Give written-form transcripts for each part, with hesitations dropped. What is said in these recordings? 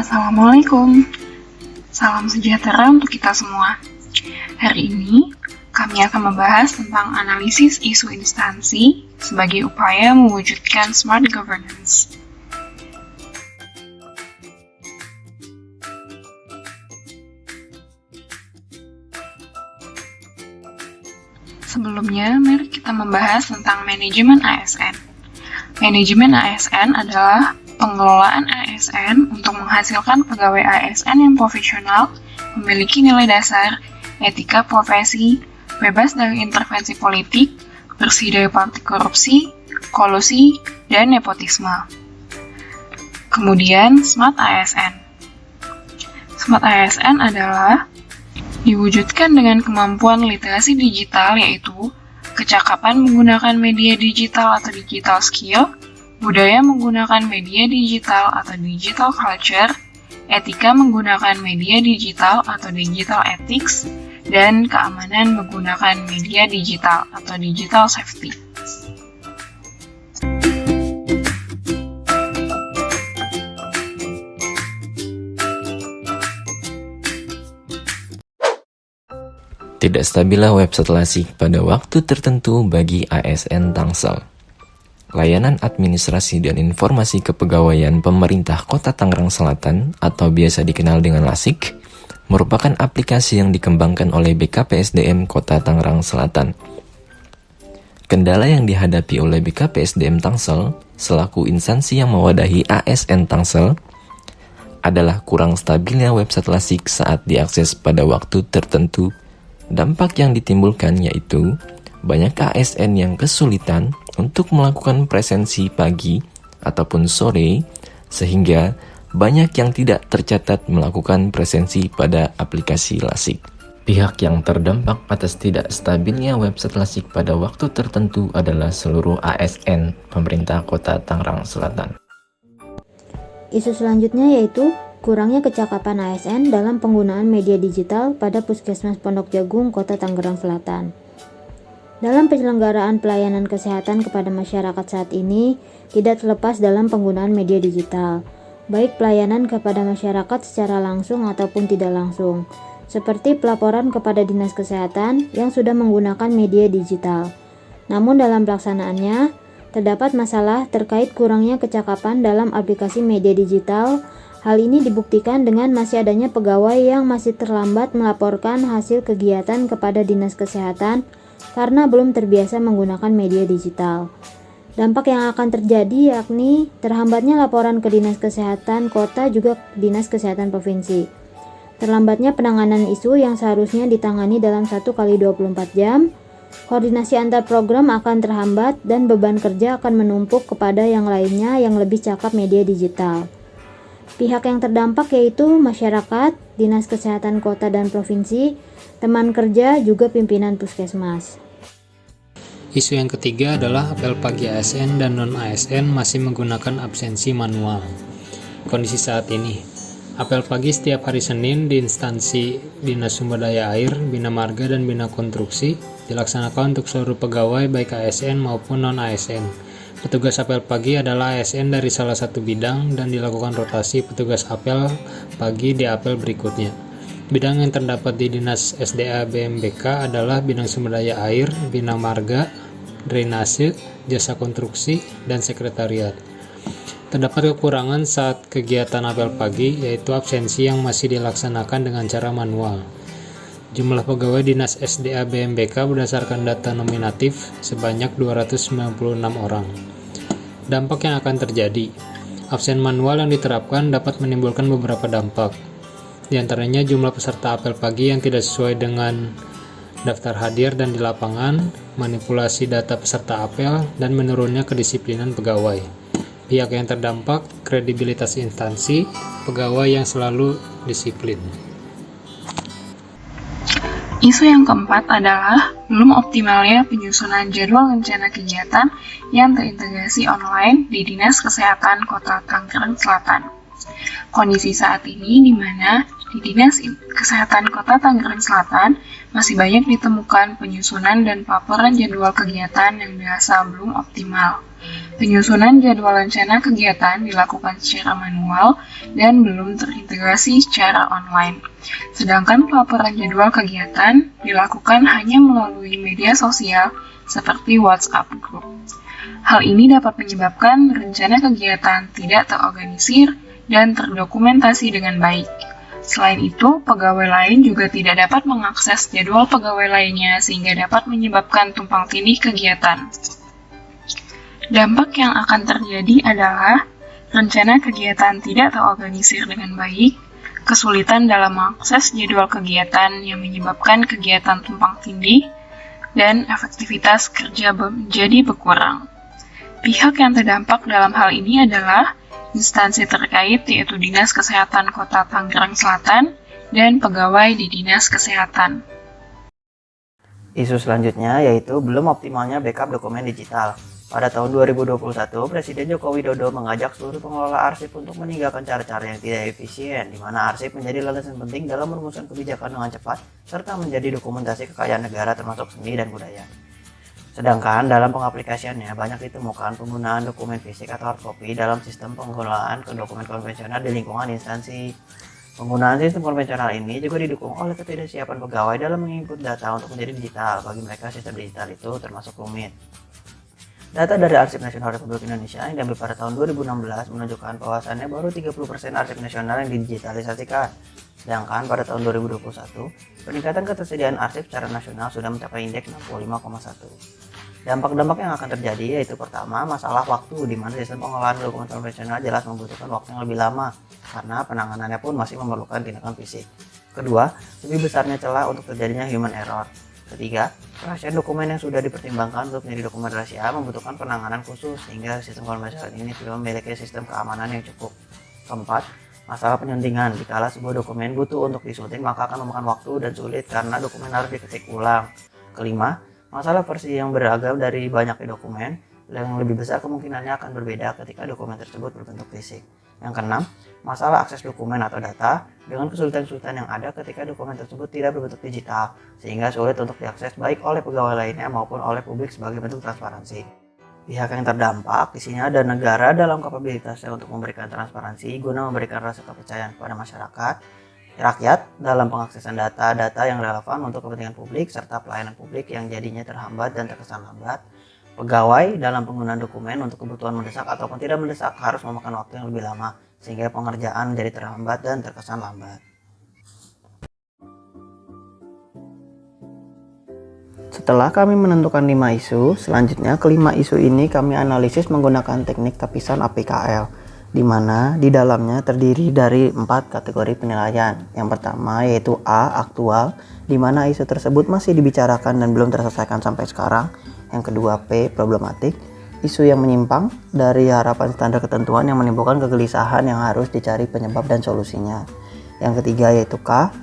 Assalamualaikum, salam sejahtera untuk kita semua. Hari ini, kami akan membahas tentang analisis isu instansi sebagai upaya mewujudkan smart governance. Sebelumnya, mari kita membahas tentang manajemen ASN. Manajemen ASN adalah pengelolaan ASN untuk menghasilkan pegawai ASN yang profesional, memiliki nilai dasar, etika profesi, bebas dari intervensi politik, bersih dari praktik korupsi, kolusi, dan nepotisme. Kemudian, Smart ASN. Smart ASN adalah diwujudkan dengan kemampuan literasi digital, yaitu kecakapan menggunakan media digital atau digital skill, budaya menggunakan media digital atau digital culture, etika menggunakan media digital atau digital ethics, dan keamanan menggunakan media digital atau digital safety. Tidak stabilnya website lasik pada waktu tertentu bagi ASN Tangsel. Layanan Administrasi dan Informasi Kepegawaian Pemerintah Kota Tangerang Selatan atau biasa dikenal dengan LASIK merupakan aplikasi yang dikembangkan oleh BKPSDM Kota Tangerang Selatan. Kendala yang dihadapi oleh BKPSDM Tangsel selaku instansi yang mewadahi ASN Tangsel adalah kurang stabilnya website LASIK saat diakses pada waktu tertentu. Dampak yang ditimbulkan yaitu banyak ASN yang kesulitan untuk melakukan presensi pagi ataupun sore, sehingga banyak yang tidak tercatat melakukan presensi pada aplikasi LASIK. Pihak yang terdampak atas tidak stabilnya website LASIK pada waktu tertentu adalah seluruh ASN pemerintah Kota Tangerang Selatan. Isu selanjutnya yaitu kurangnya kecakapan ASN dalam penggunaan media digital pada Puskesmas Pondok Jagung, Kota Tangerang Selatan. Dalam penyelenggaraan pelayanan kesehatan kepada masyarakat saat ini, tidak terlepas dalam penggunaan media digital, baik pelayanan kepada masyarakat secara langsung ataupun tidak langsung, seperti pelaporan kepada Dinas Kesehatan yang sudah menggunakan media digital. Namun dalam pelaksanaannya, terdapat masalah terkait kurangnya kecakapan dalam aplikasi media digital. Hal ini dibuktikan dengan masih adanya pegawai yang masih terlambat melaporkan hasil kegiatan kepada Dinas Kesehatan karena belum terbiasa menggunakan media digital. Dampak yang akan terjadi yakni terhambatnya laporan ke Dinas Kesehatan Kota juga Dinas Kesehatan Provinsi. Terlambatnya penanganan isu yang seharusnya ditangani dalam 1x24 jam, koordinasi antar program akan terhambat dan beban kerja akan menumpuk kepada yang lainnya yang lebih cakap media digital. Pihak yang terdampak yaitu masyarakat, Dinas Kesehatan Kota dan Provinsi, teman kerja, juga pimpinan puskesmas. Isu yang ketiga adalah apel pagi ASN dan non-ASN masih menggunakan absensi manual. Kondisi saat ini, apel pagi setiap hari Senin di instansi Dinas Sumber Daya Air, Bina Marga, dan Bina Konstruksi dilaksanakan untuk seluruh pegawai baik ASN maupun non-ASN. Petugas apel pagi adalah ASN dari salah satu bidang dan dilakukan rotasi petugas apel pagi di apel berikutnya. Bidang yang terdapat di Dinas SDA BMBK adalah bidang sumber daya air, bina marga, drainase, jasa konstruksi, dan sekretariat. Terdapat kekurangan saat kegiatan apel pagi, yaitu absensi yang masih dilaksanakan dengan cara manual. Jumlah pegawai Dinas SDA BMBK berdasarkan data nominatif sebanyak 296 orang. Dampak yang akan terjadi, absen manual yang diterapkan dapat menimbulkan beberapa dampak. Di antaranya jumlah peserta apel pagi yang tidak sesuai dengan daftar hadir dan di lapangan, manipulasi data peserta apel, dan menurunnya kedisiplinan pegawai. Pihak yang terdampak, kredibilitas instansi, pegawai yang selalu disiplin. Isu yang keempat adalah belum optimalnya penyusunan jadwal rencana kegiatan yang terintegrasi online di Dinas Kesehatan Kota Tangerang Selatan. Kondisi saat ini di mana di Dinas Kesehatan Kota Tangerang Selatan masih banyak ditemukan penyusunan dan paparan jadwal kegiatan yang dirasa belum optimal. Penyusunan jadwal rencana kegiatan dilakukan secara manual dan belum terintegrasi secara online. Sedangkan pelaporan jadwal kegiatan dilakukan hanya melalui media sosial seperti WhatsApp Group. Hal ini dapat menyebabkan rencana kegiatan tidak terorganisir dan terdokumentasi dengan baik. Selain itu, pegawai lain juga tidak dapat mengakses jadwal pegawai lainnya sehingga dapat menyebabkan tumpang tindih kegiatan. Dampak yang akan terjadi adalah rencana kegiatan tidak terorganisir dengan baik, kesulitan dalam mengakses jadwal kegiatan yang menyebabkan kegiatan tumpang tindih, dan efektivitas kerja menjadi berkurang. Pihak yang terdampak dalam hal ini adalah instansi terkait yaitu Dinas Kesehatan Kota Tangerang Selatan dan pegawai di Dinas Kesehatan. Isu selanjutnya yaitu belum optimalnya backup dokumen digital. Pada tahun 2021, Presiden Joko Widodo mengajak seluruh pengelola arsip untuk meninggalkan cara-cara yang tidak efisien, di mana arsip menjadi landasan penting dalam merumuskan kebijakan dengan cepat, serta menjadi dokumentasi kekayaan negara termasuk seni dan budaya. Sedangkan dalam pengaplikasiannya banyak ditemukan penggunaan dokumen fisik atau hard copy dalam sistem pengelolaan dokumen konvensional di lingkungan instansi. Penggunaan sistem konvensional ini juga didukung oleh ketidaksiapan pegawai dalam menginput data untuk menjadi digital. Bagi mereka sistem digital itu termasuk rumit. Data dari Arsip Nasional Republik Indonesia yang diambil pada tahun 2016 menunjukkan bahwasannya baru 30% arsip nasional yang didigitalisasikan. Sedangkan pada tahun 2021, peningkatan ketersediaan arsip secara nasional sudah mencapai indeks 65,1. Dampak-dampak yang akan terjadi yaitu pertama, masalah waktu di mana sistem pengolahan dokumen konvensional jelas membutuhkan waktu yang lebih lama karena penanganannya pun masih memerlukan tindakan fisik. Kedua, lebih besarnya celah untuk terjadinya human error. Ketiga, kerahasiaan dokumen yang sudah dipertimbangkan untuk menjadi dokumen rahasia membutuhkan penanganan khusus sehingga sistem konvensional ini tidak memiliki sistem keamanan yang cukup. Keempat, masalah penyuntingan. Dikala sebuah dokumen butuh untuk disunting maka akan memakan waktu dan sulit karena dokumen harus diketik ulang. Kelima, masalah versi yang beragam dari banyaknya dokumen yang lebih besar kemungkinannya akan berbeda ketika dokumen tersebut berbentuk fisik. Yang keenam, masalah akses dokumen atau data dengan kesulitan-kesulitan yang ada ketika dokumen tersebut tidak berbentuk digital, sehingga sulit untuk diakses baik oleh pegawai lainnya maupun oleh publik sebagai bentuk transparansi. Pihak yang terdampak di sini ada negara dalam kapabilitasnya untuk memberikan transparansi guna memberikan rasa kepercayaan kepada masyarakat, rakyat dalam pengaksesan data-data yang relevan untuk kepentingan publik serta pelayanan publik yang jadinya terhambat dan terkesan lambat. Pegawai dalam penggunaan dokumen untuk kebutuhan mendesak ataupun tidak mendesak harus memakan waktu yang lebih lama sehingga pengerjaan menjadi terhambat dan terkesan lambat. Setelah kami menentukan 5 isu, selanjutnya kelima isu ini kami analisis menggunakan teknik tapisan APKL, di mana di dalamnya terdiri dari 4 kategori penilaian. Yang pertama yaitu A, aktual, di mana isu tersebut masih dibicarakan dan belum terselesaikan sampai sekarang. Yang kedua P, problematik, isu yang menyimpang dari harapan standar ketentuan yang menimbulkan kegelisahan yang harus dicari penyebab dan solusinya. Yang ketiga yaitu K,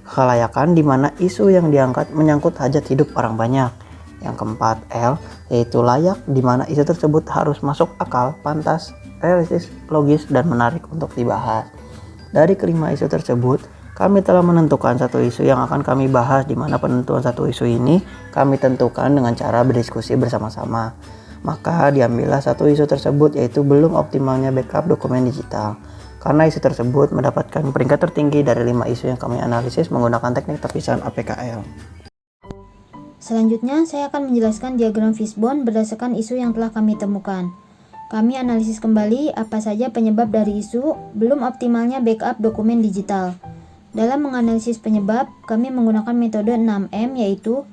kelayakan, di mana isu yang diangkat menyangkut hajat hidup orang banyak. Yang keempat L, yaitu layak, di mana isu tersebut harus masuk akal, pantas, realistis, logis, dan menarik untuk dibahas. Dari kelima isu tersebut, kami telah menentukan satu isu yang akan kami bahas, di mana penentuan satu isu ini kami tentukan dengan cara berdiskusi bersama-sama. Maka diambillah satu isu tersebut yaitu belum optimalnya backup dokumen digital. Karena isu tersebut mendapatkan peringkat tertinggi dari 5 isu yang kami analisis menggunakan teknik tapisan APKL. Selanjutnya, saya akan menjelaskan diagram fishbone berdasarkan isu yang telah kami temukan. Kami analisis kembali apa saja penyebab dari isu belum optimalnya backup dokumen digital. Dalam menganalisis penyebab, kami menggunakan metode 6M yaitu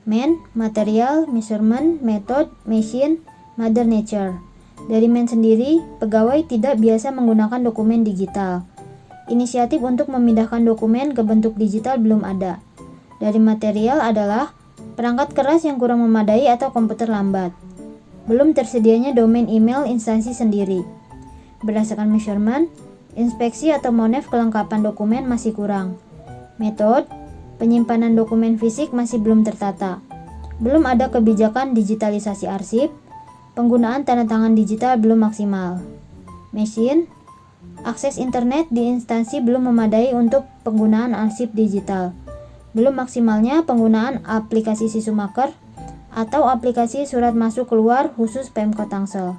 Man, Material, Measurement, Method, Machine, Mother Nature. Dari Man sendiri, pegawai tidak biasa menggunakan dokumen digital. Inisiatif untuk memindahkan dokumen ke bentuk digital belum ada. Dari material adalah perangkat keras yang kurang memadai atau komputer lambat. Belum tersedianya domain email instansi sendiri. Berdasarkan measurement, inspeksi atau monef kelengkapan dokumen masih kurang. Metode, penyimpanan dokumen fisik masih belum tertata. Belum ada kebijakan digitalisasi arsip. Penggunaan tanda tangan digital belum maksimal. Machine, akses internet di instansi belum memadai untuk penggunaan arsip digital. Belum maksimalnya penggunaan aplikasi Sisumaker atau aplikasi surat masuk keluar khusus Pemkot Tangsel.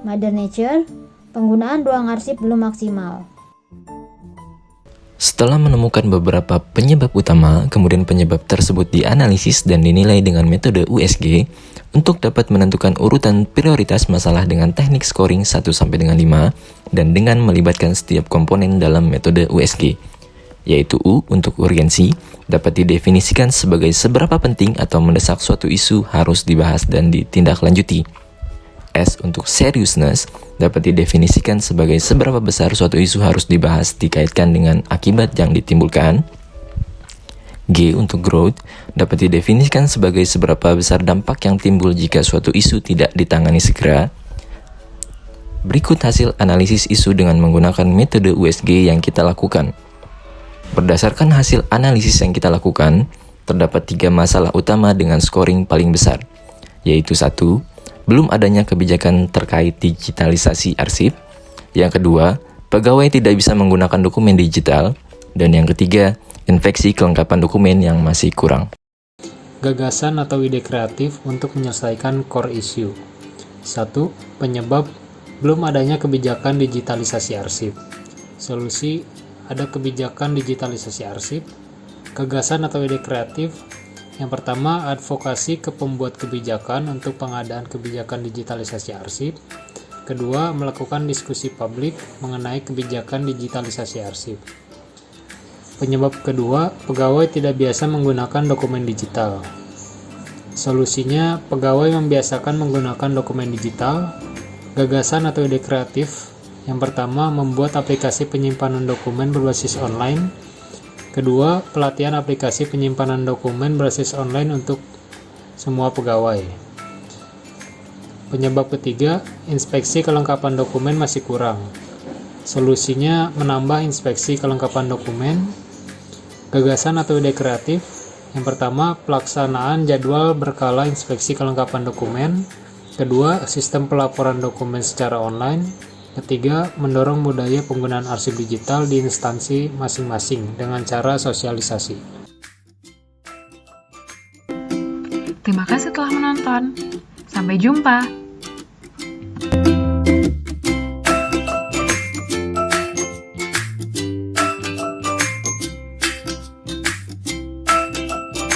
Mother Nature, penggunaan ruang arsip belum maksimal. Setelah menemukan beberapa penyebab utama, kemudian penyebab tersebut dianalisis dan dinilai dengan metode USG untuk dapat menentukan urutan prioritas masalah dengan teknik scoring 1 sampai dengan 5 dan dengan melibatkan setiap komponen dalam metode USG, yaitu U untuk urgensi dapat didefinisikan sebagai seberapa penting atau mendesak suatu isu harus dibahas dan ditindaklanjuti. S untuk seriousness dapat didefinisikan sebagai seberapa besar suatu isu harus dibahas dikaitkan dengan akibat yang ditimbulkan. G untuk growth dapat didefinisikan sebagai seberapa besar dampak yang timbul jika suatu isu tidak ditangani segera. Berikut hasil analisis isu dengan menggunakan metode USG yang kita lakukan. Berdasarkan hasil analisis yang kita lakukan, terdapat 3 masalah utama dengan scoring paling besar, yaitu 1. Belum adanya kebijakan terkait digitalisasi arsip. Yang kedua, pegawai tidak bisa menggunakan dokumen digital. Dan yang ketiga, infeksi kelengkapan dokumen yang masih kurang. Gagasan atau ide kreatif untuk menyelesaikan core issue. 1. Penyebab belum adanya kebijakan digitalisasi arsip. Solusi, ada kebijakan digitalisasi arsip. Gagasan atau ide kreatif. Yang pertama, advokasi ke pembuat kebijakan untuk pengadaan kebijakan digitalisasi arsip. Kedua, melakukan diskusi publik mengenai kebijakan digitalisasi arsip. Penyebab kedua, pegawai tidak biasa menggunakan dokumen digital. Solusinya, pegawai membiasakan menggunakan dokumen digital. Gagasan atau ide kreatif. Yang pertama, membuat aplikasi penyimpanan dokumen berbasis online. Kedua, pelatihan aplikasi penyimpanan dokumen berbasis online untuk semua pegawai. Penyebab ketiga, inspeksi kelengkapan dokumen masih kurang. Solusinya, menambah inspeksi kelengkapan dokumen. Gagasan atau ide kreatif. Yang pertama, pelaksanaan jadwal berkala inspeksi kelengkapan dokumen. Kedua, sistem pelaporan dokumen secara online. Ketiga, mendorong budaya penggunaan arsip digital di instansi masing-masing dengan cara sosialisasi. Terima kasih telah menonton. Sampai jumpa.